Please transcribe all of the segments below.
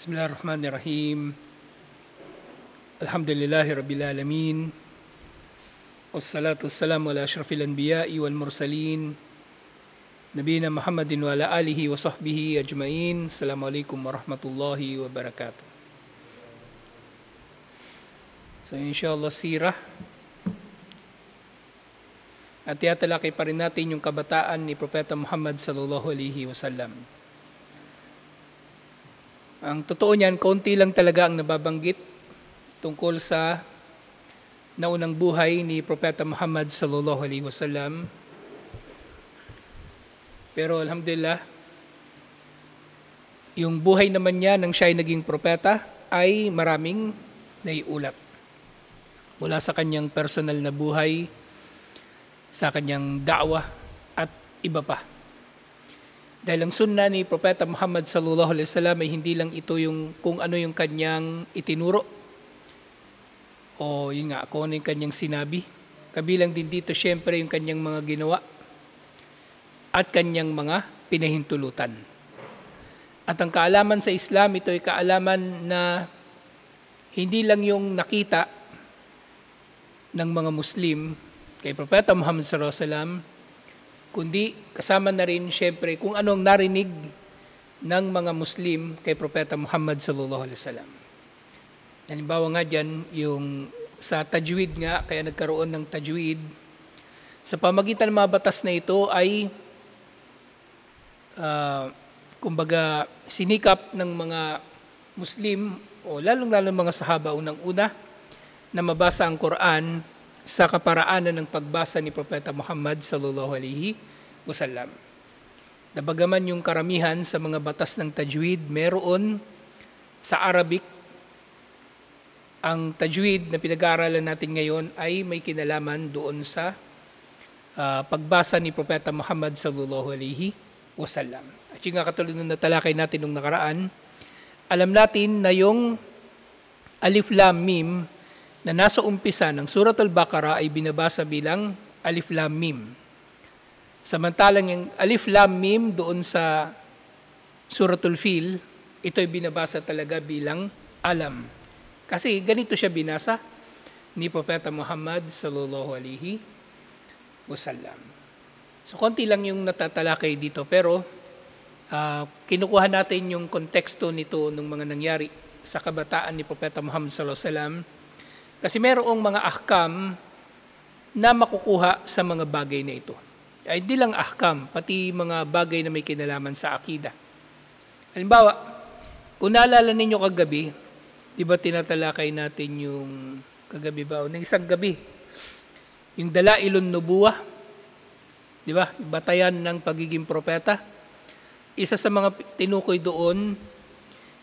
Bismillahirrahmanirrahim. Alhamdulillahi Rabbil Alamin. Wassalatu wassalamu ala ashrafil anbiya'i wal mursalin. Nabiyina Muhammadin wa ala alihi wa sahbihi ajma'in. Assalamualaikum warahmatullahi wabarakatuh. So inshallah sirah. At yatalakay pa rin natin yung kabataan ni Propeta Muhammad sallallahu alaihi wasallam. Ang totoo niyan, kaunti lang talaga ang nababanggit tungkol sa naunang buhay ni Propeta Muhammad sallallahu alaihi wasallam. Pero alhamdulillah, yung buhay naman niya nang siya ay naging propeta ay maraming naiulat. Mula sa kanyang personal na buhay, sa kanyang da'wah at iba pa. Dahil ang sunna ni Propeta Muhammad sallallahu alaihi wasallam ay hindi lang ito yung kung ano yung kanyang itinuro o yun nga, kung ano yung kanyang sinabi. Kabilang din dito syempre yung kanyang mga ginawa at kanyang mga pinahintulutan. At ang kaalaman sa Islam, ito ay kaalaman na hindi lang yung nakita ng mga Muslim kay Propeta Muhammad sallallahu alaihi wasallam, kundi kasama na rin syempre kung anong narinig ng mga Muslim kay Propeta Muhammad sallallahu alaihi wasallam. Halimbawa nga dyan, yung sa tajwid nga, kaya nagkaroon ng tajwid. Sa pamagitan ng mga batas na ito ay kumbaga sinikap ng mga Muslim o lalong-lalo mga sahaba unang-una na mabasa ang Quran sa kaparaanan ng pagbasa ni Propeta Muhammad sallallahu alaihi wasallam. Nabagaman yung karamihan sa mga batas ng tajwid, meron sa Arabic. Ang tajwid na pinag-aaralan natin ngayon ay may kinalaman doon sa pagbasa ni Propeta Muhammad sallallahu alaihi wasallam. At yung nga katulad ng natalakay natin nung nakaraan, alam natin na yung Alif Lam Mim na nasa umpisa ng Surat Al-Baqarah ay binabasa bilang Alif Lam Mim. Samantalang yung Alif Lam Mim doon sa Suratul Fil, ito ay binabasa talaga bilang Alam. Kasi ganito siya binasa ni Propeta Muhammad sallallahu alaihi wasallam. So konti lang yung natatalakay dito, pero kinukuha natin yung konteksto nito ng mga nangyari sa kabataan ni Propeta Muhammad sallallahu alaihi wasallam. Kasi mayroong mga ahkam na makukuha sa mga bagay na ito. Ay hindi lang ahkam, pati mga bagay na may kinalaman sa akida. Halimbawa, kung naalala ninyo kagabi, di ba tinatalakay natin yung kagabi ba o ng isang gabi, yung Dalailun Nubuwah, di ba? Batayan ng pagiging propeta. Isa sa mga tinukoy doon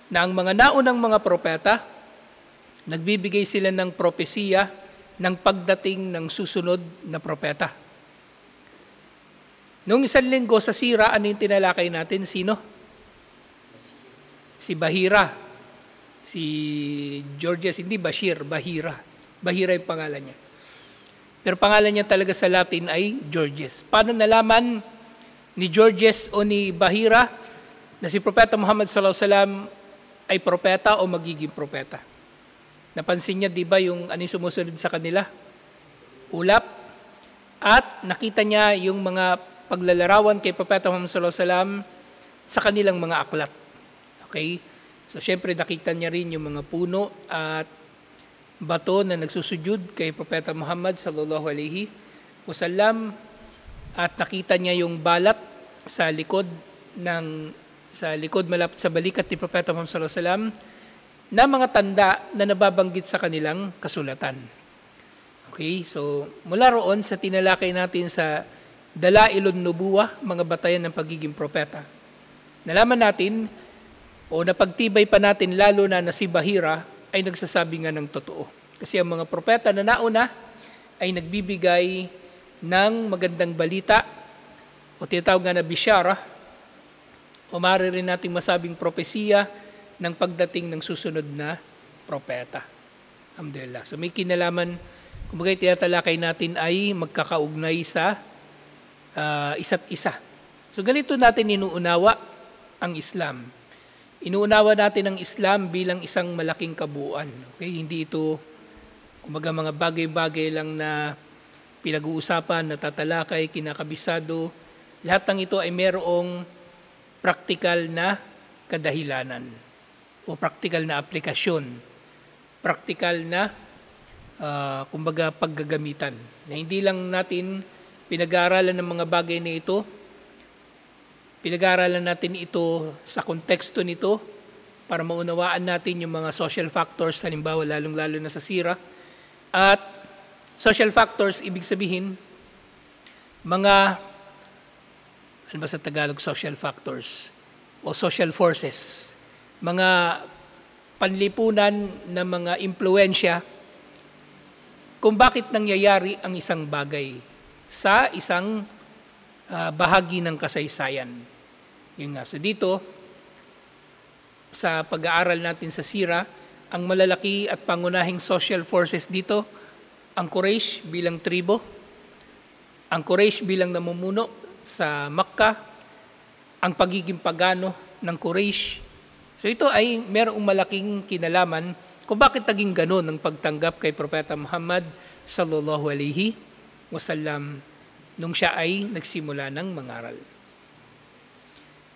na ang mga naunang mga propeta, nagbibigay sila ng propesiya ng pagdating ng susunod na propeta. Noong isang linggo sa sira, ano yung tinalakay natin? Sino? Si Bahira. Si Georges, hindi Bashir, Bahira. Bahira yung pangalan niya. Pero pangalan niya talaga sa Latin ay Georges. Paano nalaman ni Georges o ni Bahira na si Propeta Muhammad sallallahu alaihi wasallam ay propeta o magiging propeta? Napansin niya, di ba, yung ano sumusunod sa kanila? Ulap. At nakita niya yung mga paglalarawan kay Propeta Muhammad sallallahu alaihi wasallam sa kanilang mga aklat. Okay? So, syempre, nakita niya rin yung mga puno at bato na nagsusujud kay Propeta Muhammad sallallahu alaihi wasallam. At nakita niya yung balat sa likod malapit sa balikat ni Propeta Muhammad sallallahu alaihi wasallam na mga tanda na nababanggit sa kanilang kasulatan. Okay, so mula roon sa tinalakay natin sa Dalailun Nubuwah, mga batayan ng pagiging propeta, nalaman natin o napagtibay pa natin lalo na si Bahira ay nagsasabi nga ng totoo. Kasi ang mga propeta na nauna ay nagbibigay ng magandang balita o tinatawag nga na bisyara o maaari rin nating masabing propesiya ng pagdating ng susunod na propeta. Alhamdulillah. So may kinalaman, kumbaga tinatalakay natin ay magkakaugnay sa isa't isa. So ganito natin inuunawa ang Islam. Inuunawa natin ang Islam bilang isang malaking kabuuan. Okay? Hindi ito kumbaga mga bagay-bagay lang na pinag-uusapan, natatalakay, kinakabisado. Lahat ng ito ay mayroong praktikal na kadahilanan o praktikal na aplikasyon, praktikal na kumbaga paggagamitan. Na hindi lang natin pinag-aaralan ng mga bagay na ito, pinag-aaralan natin ito sa konteksto nito para maunawaan natin yung mga social factors, halimbawa lalong-lalo na sa sira. At social factors, ibig sabihin, mga, ano ba sa Tagalog, social factors o social forces, mga panlipunan na mga impluensya kung bakit nangyayari ang isang bagay sa isang bahagi ng kasaysayan. Yun nga. So dito, sa pag-aaral natin sa sira, ang malalaki at pangunahing social forces dito, ang Quraysh bilang tribo, ang Quraysh bilang namumuno sa Makkah, ang pagiging pagano ng Quraysh. So ito ay merong malaking kinalaman kung bakit naging ganon ang pagtanggap kay Propeta Muhammad sallallahu alaihi wasallam nung siya ay nagsimula ng mangaral.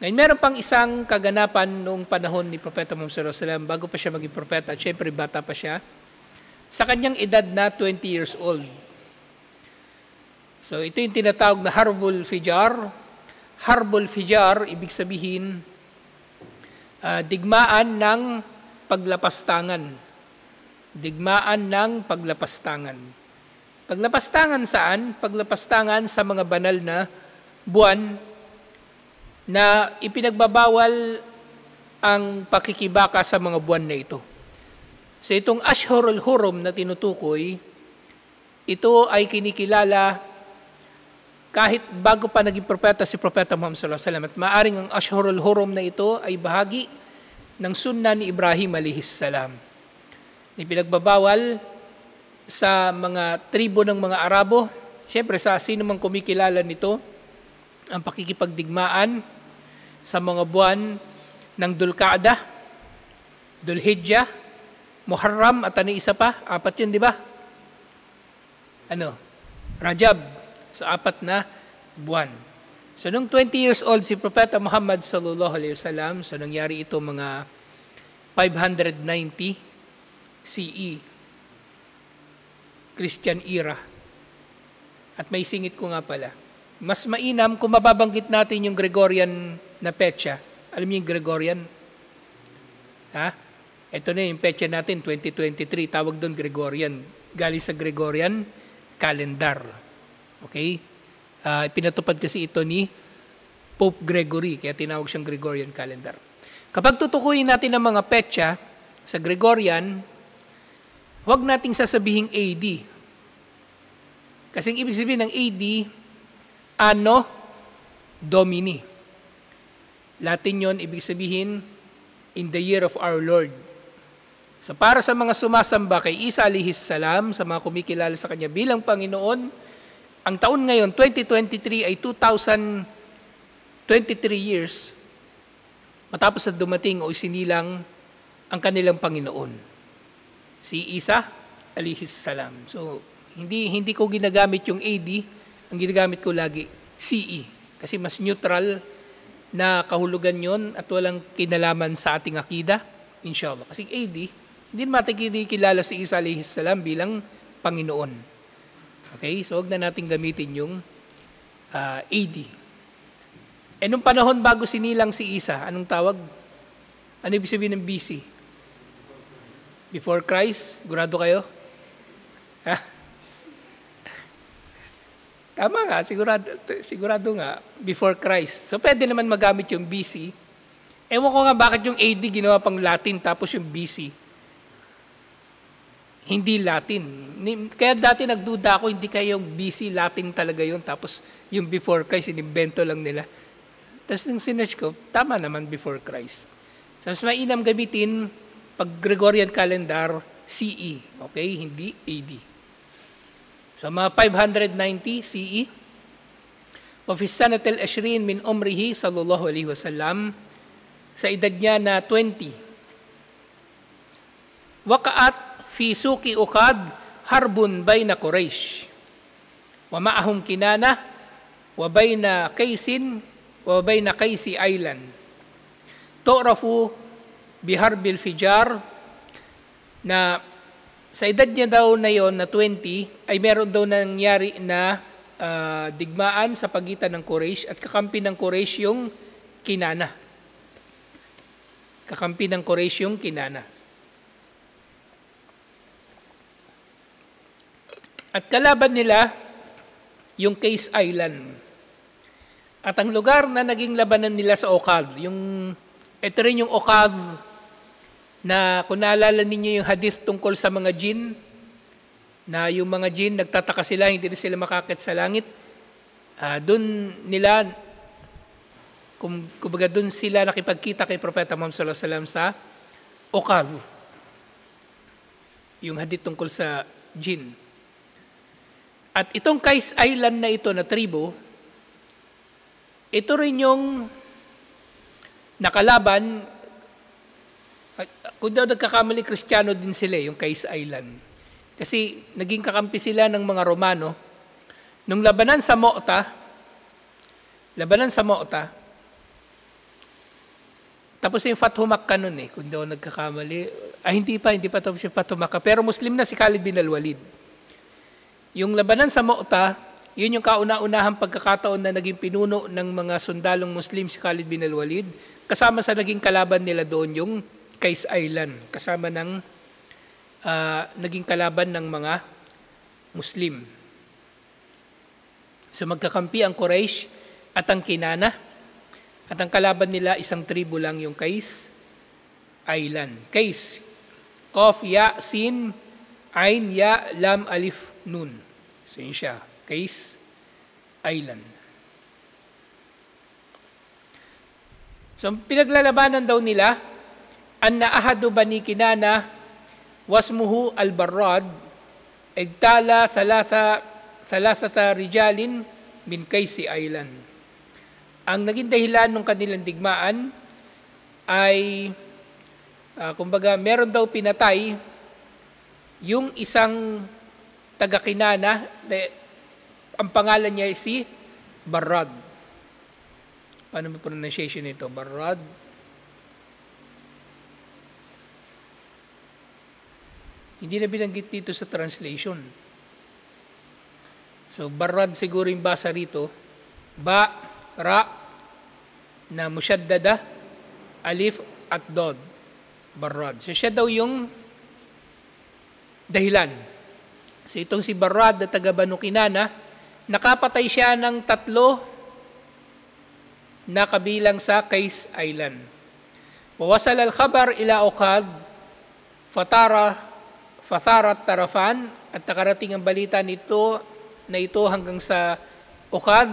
Ngayon, meron pang isang kaganapan noong panahon ni Propeta Muhammad sallallahu alaihi wasallam bago pa siya maging propeta, at syempre bata pa siya, sa kanyang edad na 20 years old. So ito yung tinatawag na Harbul Fijar. Harbul Fijar, ibig sabihin, digmaan ng paglapastangan. Digmaan ng paglapastangan. Paglapastangan saan? Paglapastangan sa mga banal na buwan na ipinagbabawal ang pakikibaka sa mga buwan na ito. So itong Ashhurul Hurum na tinutukoy, ito ay kinikilala kahit bago pa naging propeta si Propeta Muhammad sallallahu alaihi wasallam, at maaring ang Ashhurul Hurum na ito ay bahagi ng sunna ni Ibrahim alayhis salam. Ipinagbabawal sa mga tribo ng mga Arabo, siyempre sa sino mang kumikilala nito, ang pakikipagdigmaan sa mga buwan ng Dulqa'dah, Dulhijjah, Muharram, at ano isa pa? 4 yun, di ba? Rajab, sa 4 na buwan. So, nung 20 years old si Propeta Muhammad sallallahu alaihi wasallam, so nangyari ito mga 590 CE, Christian era. At may singit ko nga pala, mas mainam kung mababanggit natin yung Gregorian na petsa. Alam niyo yung Gregorian? Ito na yung petsa natin, 2023. Tawag doon Gregorian. Galing sa Gregorian calendar. Okay? Pinatupad kasi ito ni Pope Gregory, kaya tinawag siyang Gregorian calendar. Kapag tutukuyin natin ang mga petsa sa Gregorian, huwag nating sasabihing AD. Kasi ibig sabihin ng AD, Anno Domini. Latin yon, ibig sabihin, in the year of our Lord. So para sa mga sumasamba kay Isa alayhis salam, sa mga kumikilala sa Kanya bilang Panginoon, ang taon ngayon, 2023, ay 2023 years matapos na dumating o isinilang ang kanilang Panginoon, si Isa alayhis salam. So hindi ko ginagamit yung AD, ang ginagamit ko lagi, CE. Kasi mas neutral na kahulugan yon at walang kinalaman sa ating akida, inshallah. Kasi AD, hindi natin kilala si Isa alayhis salam bilang Panginoon. Okay? So huwag na natin gamitin yung AD. Nung panahon bago sinilang si Isa, anong tawag? Ano ibig sabihin ng BC? Before Christ? Sigurado kayo? Tama nga, sigurado nga, before Christ. So pwede naman magamit yung BC. Ewan ko nga bakit yung AD ginawa pang Latin tapos yung BC. Hindi Latin. Kaya dati nagduda ako, hindi kaya yung BC Latin talaga yun, tapos yung before Christ, inimbento lang nila. Tapos nung sinerch ko, tama naman before Christ. So mas mainam gamitin pag Gregorian calendar, CE, okay? Hindi AD. So mga 590 CE, وفي السنة العشرين من عمره صلى الله عليه وسلم, sa edad niya na 20. Waqa'at fi suki Uqad harbun bayna Quraysh wa ma'ahum Kinana wa bayna Kaysin wa bayna Kaysi Island. Tu'rafu biharbil Fijar, na sa edad niya daw na yon na 20 ay meron daw nangyari na digmaan sa pagitan ng Quraysh at kakampi ng Quraysh yung Kinana. Kakampi ng Quraysh yung Kinana. At kalaban nila yung Case Island. At ang lugar na naging labanan nila sa Uqad, ito rin yung Uqad na kung naalala ninyo yung hadith tungkol sa mga jinn, na yung mga jinn nagtataka sila, hindi na sila makakit sa langit. Doon nila, kumbaga doon sila nakipagkita kay Propeta Muhammad sallallahu alaihi wasallam sa Uqad. Yung hadith tungkol sa jinn. At itong Kais Island na ito na tribo, ito rin yung nakalaban, kung daw nagkakamali, Kristiyano din sila, yung Kais Island. Kasi naging kakampi sila ng mga Romano. Nung labanan sa Mu'ta, tapos yung Fathu Makkah nun kung daw nagkakamali, hindi pa tapos yung Fathu Makkah, pero Muslim na si Khalid bin al-Walid. Yung labanan sa Mu'ta, yun yung kauna-unahang pagkakataon na naging pinuno ng mga sundalong Muslim si Khalid bin al-Walid, kasama sa naging kalaban nila doon yung Kais Island, kasama ng naging kalaban ng mga Muslim. So magkakampi ang Quraysh at ang Kinana, at ang kalaban nila isang tribo lang, yung Kais Island. Kais, Qaf, Ya, Sin, Ain, Ya, Lam, Alif, Nun. So yun siya, Kais Island. So pinaglalabanan daw nila, anna ahadu bani Kinana wasmuhu al-Barrad igtala thalathata rijalin min Kaisi Island. Ang naging dahilan ng kanilang digmaan ay kumbaga meron daw pinatay yung isang taga-Kinana, ang pangalan niya ay si Barrad. Paano mo pronunciation nito? Barrad. Hindi na binanggit dito sa translation. So, Barrad siguro yung basa rito. Ba, ra, na musyaddada, alif, at dod. Barrad. So, siya daw yung dahilan. So itong si Barrad na taga Banu Kinana, nakapatay siya ng 3 na kabilang sa Kais Island. Wawasal al-khabar ila Uqad, fatarat tarafan, at nakarating ang balita nito na ito hanggang sa Uqad,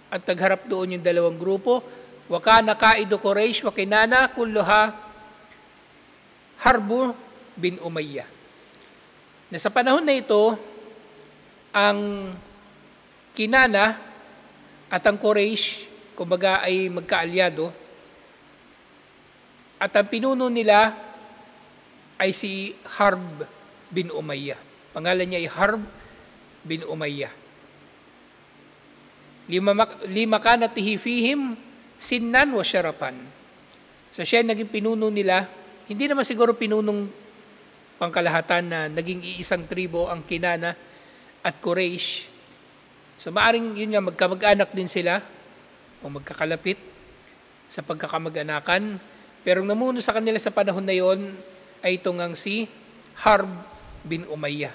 at nagharap doon yung dalawang grupo. Wa kana qaidu Quraysh wa Kinana kulluha Harbu bin Umayyah. Na sa panahon na ito, ang Kinana at ang Quraysh, kumbaga ay magkaalyado, at ang pinuno nila ay si Harb bin Umayyah. Pangalan niya ay Harb bin Umayyah. Lima kanatihi fihim sinnan wa syarapan. So siya naging pinuno nila, hindi naman siguro pinunong pangkalahatan na naging iisang tribo ang Kinana at Quraysh. So maaring yun nga, magkamag-anak din sila o magkakalapit sa pagkakamag-anakan. Pero ang namuno sa kanila sa panahon na yon ay ito ngang si Harb bin Umayyah.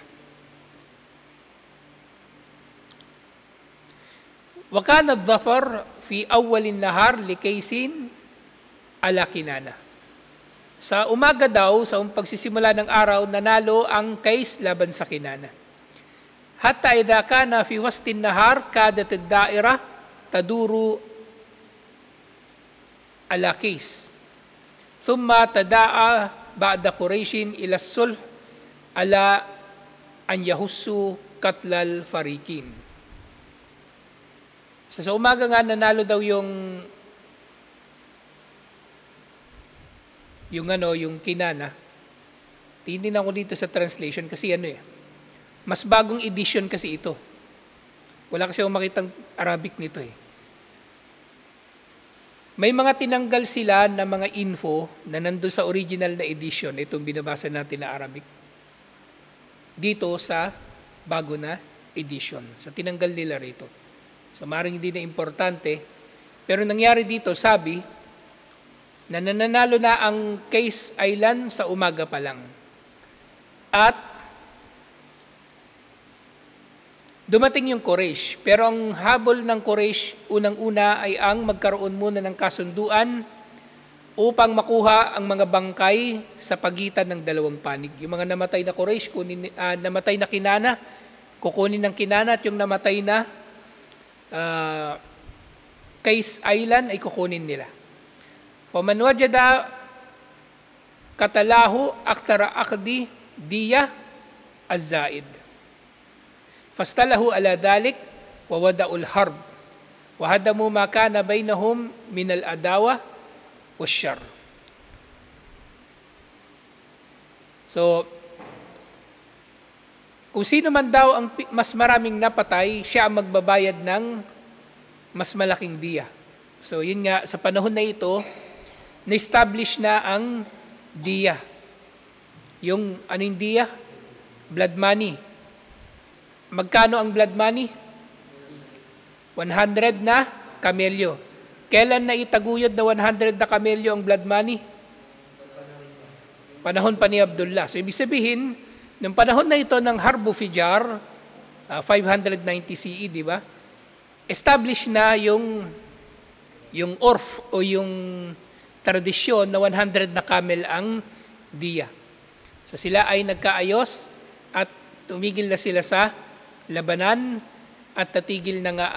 Wa kana ad-dhafar fi awwalin nahar li Kaysin ala Kinana. Sa umaga daw, sa pagsisimula ng araw, nanalo ang Kais laban sa Kinana. Hatta idha kana fi wastin nahar kadat ad-da'ira taduru ala Kais. Thumma tada'a ba'da Qurayshin ila sulh ala an yahussu katlal farikin. Sa umaga nga nanalo daw yung yung Kinana. Tingin ako dito sa translation kasi mas bagong edition kasi ito. Wala kasi akong makitang Arabic nito eh. May mga tinanggal sila na mga info na nandun sa original na edition, itong binabasa natin na Arabic, dito sa bago na edition. So tinanggal nila rito. So maaaring hindi na importante, pero nangyari dito, sabi, na nananalo na ang Case Island sa umaga pa lang. At dumating yung Quraysh, pero ang habol ng Quraysh, unang-una ay ang magkaroon muna ng kasunduan upang makuha ang mga bangkay sa pagitan ng dalawang panig. Yung mga namatay na Quraysh, namatay na Kinana, kukunin ng Kinana, at yung namatay na Case Island ay kukunin nila. Waman wajada katalahu aktara akdi diya az-zaid. Fastalahu ala dalik wa wada'ul harb wa hadamu ma kana bainahum min al-adawa wasyarr. So, kung sino man daw ang mas maraming napatay, siya ang magbabayad ng mas malaking diya. So, yun nga, sa panahon na ito, na-establish na ang diya. Yung anong diya? Blood money. Magkano ang blood money? 100 na kamelyo. Kailan na itaguyod na 100 na kamelyo ang blood money? Panahon pa ni Abdullah. So, ibig sabihin, ng panahon na ito ng Harbu Fijar, 590 CE, di ba? Establish na yung orf o yung tradisyon na 100 na camel ang diya. So, sila ay nagkaayos at tumigil na sila sa labanan at tatigil na nga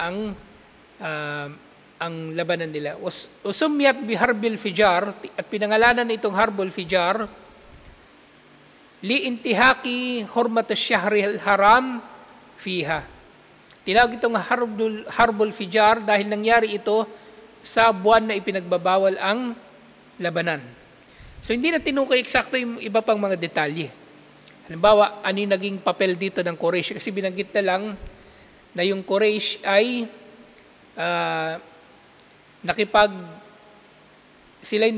ang labanan nila. Usumiyat biharbil fijar, at pinangalanan na itong harbul fijar, liintihaki hurmat ash-shahril haram fiha. Tinawag itong harbul fijar dahil nangyari ito sa buwan na ipinagbabawal ang labanan. So hindi na tinukay eksakto yung iba pang mga detalye. Halimbawa, ano yung naging papel dito ng Quraysh? Kasi binanggit na lang na yung Quraysh ay sila'y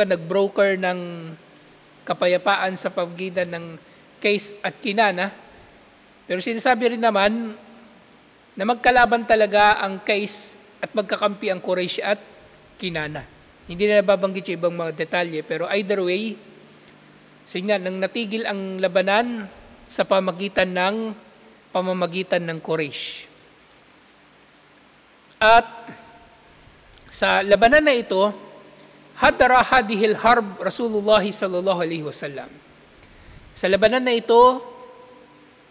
nag-broker ng kapayapaan sa pagitan ng Case at Kinana. Pero sinasabi rin naman na magkalaban talaga ang Case at magkakampi ang Quraysh at Kinana. Hindi na nababanggit yung ibang mga detalye, pero either way, nang natigil ang labanan sa pamamagitan ng Quraysh. At sa labanan na ito, hadara hadihil harb Rasulullah sallallahu alaihi wasallam. Sa labanan na ito,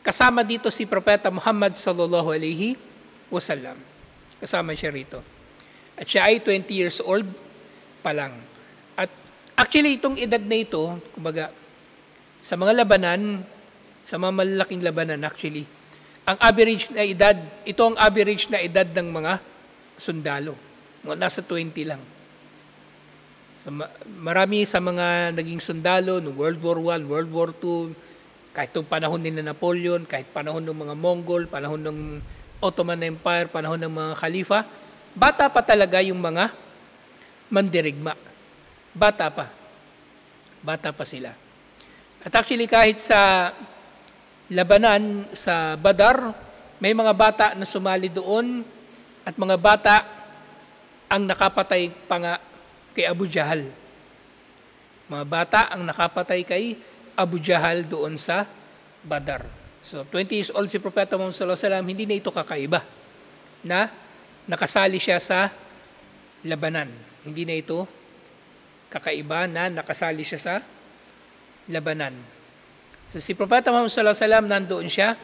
kasama dito si Propeta Muhammad sallallahu alaihi wasallam. Kasama siya rito. At siya ay 20 years old pa lang. At actually itong edad na ito, kumbaga, sa mga labanan, sa mga malalaking labanan actually, ang average na edad, ito ang average na edad ng mga sundalo. Nasa 20 lang. So, marami sa mga naging sundalo noong World War I, World War II, kahit itong panahon ni Napoleon, kahit panahon ng mga Mongol, panahon ng Ottoman Empire, panahon ng mga Khalifa, bata pa talaga yung mga mandirigma. Bata pa. Bata pa sila. At actually kahit sa labanan sa Badar, may mga bata na sumali doon at mga bata ang nakapatay pa nga kay Abu Jahal. Mga bata ang nakapatay kay Abu Jahal doon sa Badar. So 20 years old si Propeta Muhammad sallallahu alaihi wasallam, hindi na ito kakaiba na nakasali siya sa labanan. Hindi na ito kakaiba na nakasali siya sa labanan. So si Propeta Muhammad sallallahu alaihi wasallam nandoon siya,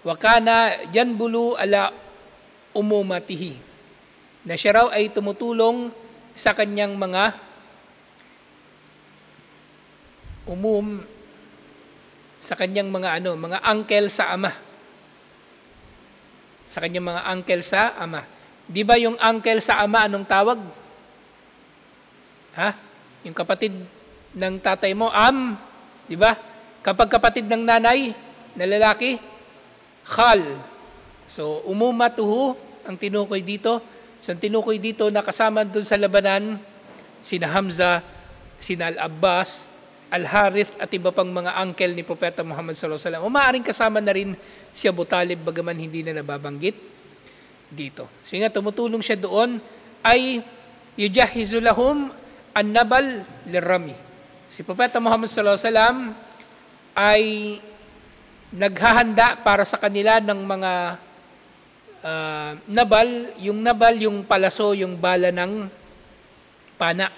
wa kana yanbulu ala umumatihi, na siya raw ay tumutulong sa kanyang mga sa kanyang mga mga uncle sa ama. Sa kanyang mga uncle sa ama. Di ba yung uncle sa ama anong tawag? Ha? Yung kapatid ng tatay mo, di ba? Kapag kapatid ng nanay na lalaki, khal. So, umumatuhu ang tinukoy dito. So, ang tinukoy dito, nakasama dun sa labanan, sina Hamza, sina Al-Abbas, Al-Harith, at iba pang mga uncle ni Propeta Muhammad sallallahu alaihi wasallam. Umaaring kasama na rin si Abu Talib, bagaman hindi na nababanggit dito. So nga, tumutulong siya doon, ay yujahizu lahum an-nabal lirami. Si Propeta Muhammad sallallahu alaihi wasallam ay naghahanda para sa kanila ng mga nabal, yung palaso, yung bala ng pana.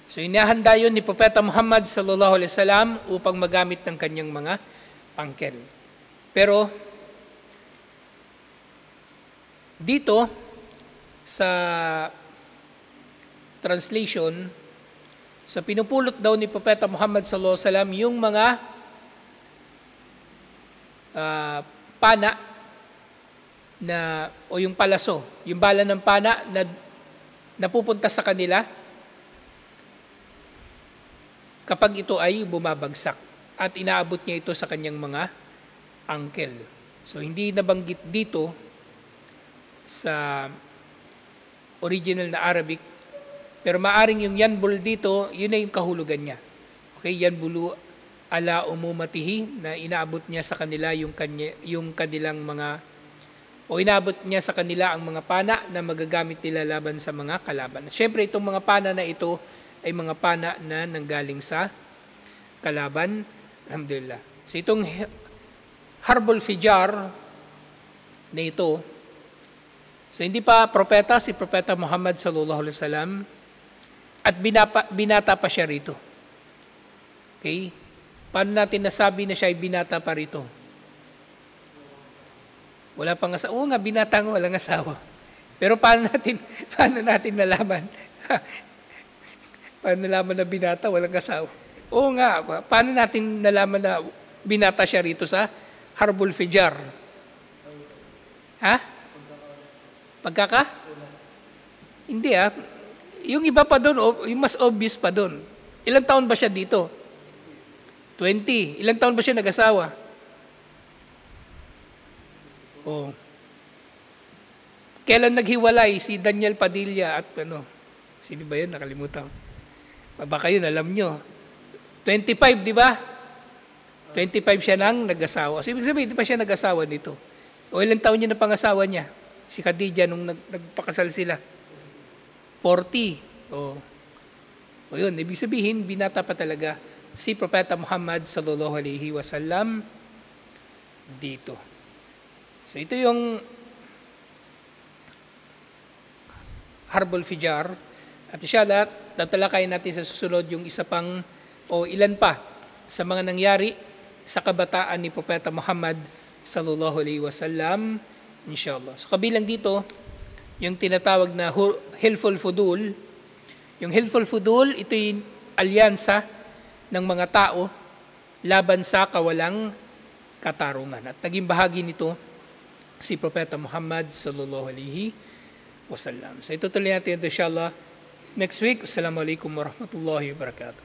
So inahanda yun ni Propeta Muhammad sallallahu alaihi wasallam upang magamit ng kanyang mga angkel. Pero dito sa translation, sa pinupulot daw ni Propeta Muhammad sallallahu alaihi wasallam yung mga pana na, o yung palaso, yung bala ng pana na napupunta sa kanila kapag ito ay bumabagsak at inaabot niya ito sa kanyang mga angkel. So hindi nabanggit dito sa original na Arabic, pero maaring yung yanbul dito, yun na yung kahulugan niya. Okay, yanbulu ala umumatihi, na inaabot niya sa kanila yung kanilang mga, o inaabot niya sa kanila ang mga pana na magagamit nila laban sa mga kalaban. Siyempre, itong mga pana na ito ay mga pana na nanggaling sa kalaban. Alhamdulillah. So itong harbul fijar na ito, so hindi pa propeta si Propeta Muhammad sallallahu alaihi wasallam, at binata pa siya rito. Okay? Paano natin nasabi na siya ay binata pa rito? Wala pang asawa. Oo nga, binata nga, walang asawa. Pero paano natin nalaman? Paano nalaman na binata, walang asawa? Oo nga, paano natin nalaman na binata siya rito sa Harbul Fijar? Ha? Pagkaka? Hindi Yung iba pa doon, yung mas obvious pa doon. Ilang taon ba siya dito? 20. Ilang taon ba siya nag-asawa? Kailan naghiwalay si Daniel Padilla at sino ba yun? Nakalimutan. Baka yun, alam nyo. 25, di ba? 25 siya nang nag-asawa. So, ibig sabihin, di pa siya nag-asawa nito. O ilang taon niya na pangasawa niya? Si Khadija nung nagpakasal sila. 40. O yun, ibig sabihin, binata pa talaga si Propeta Muhammad sallallahu alaihi wasallam dito. So ito yung Harbul Fijar. At inshallah, tatalakayin natin sa susunod yung isa pang o ilan pa sa mga nangyari sa kabataan ni Propeta Muhammad sallallahu alaihi wasallam, inshallah. So kabilang dito, yung tinatawag na Hilful Fudul. Yung Hilful Fudul, ito yung alyansa ng mga tao laban sa kawalang katarungan. At naging bahagi nito si Propeta Muhammad sallallahu alaihi wasallam. So itutuloy natin ito inshallah next week. Assalamualaikum warahmatullahi wabarakatuh.